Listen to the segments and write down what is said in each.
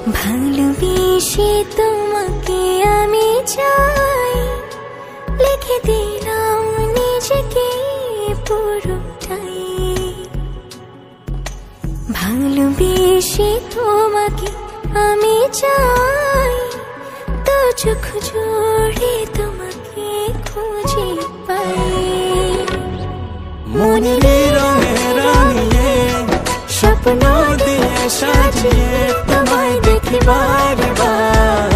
ভালোবেসে তোমাকে আমি চাই, লিখে দিলাম নিজেকে পুরোটাই। ভালোবেসে তোমাকে আমি চাই, তো চোখ জোড়ে তোমাকে খুঁজে পাই। মনের রঙে রাঙিয়ে স্বপ্ন দিয়ে সাজিয়ে তোমায় দেখি বারবার।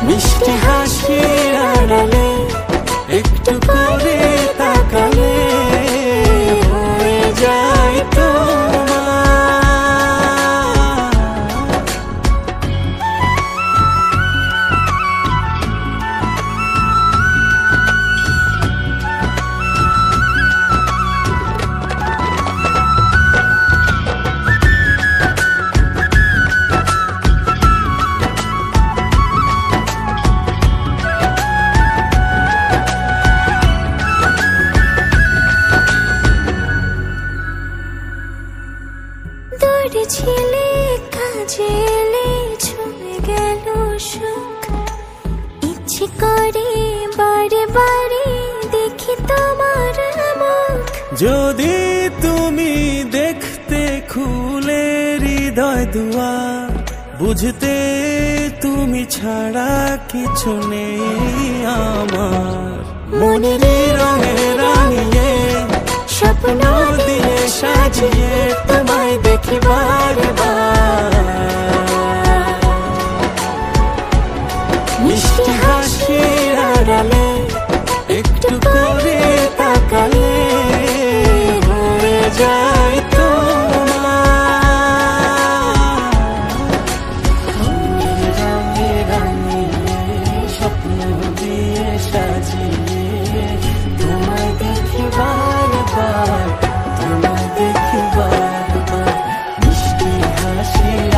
মিষ্টি হাসির আড়ালে একটু করে তাকালে হয়ে যায় তোমার। দূরে ছিলে কাজে এলে ছুঁয়ে গেল সুখ, ইচ্ছে করে বারে বারে দেখি তোমার মুখ। যদি তুমি দেখতে খুলে হৃদয় দুয়ার, বুঝতে তুমি ছাড়া কিছু নেই আমার। মনের রঙে রাঙিয়ে স্বপ্ন দিয়ে সাজিয়ে তোমায় দেখি বারবার। মিষ্টি হাসির আড়ালে একটু করে তাকালে হয়ে যায় তোমার। রঙে রাঙিয়ে স্বপ্ন দিয়ে সাজিয়ে তোমায় দেখি বারবার, তোমায় দেখি বারবার। মিষ্টি হাসির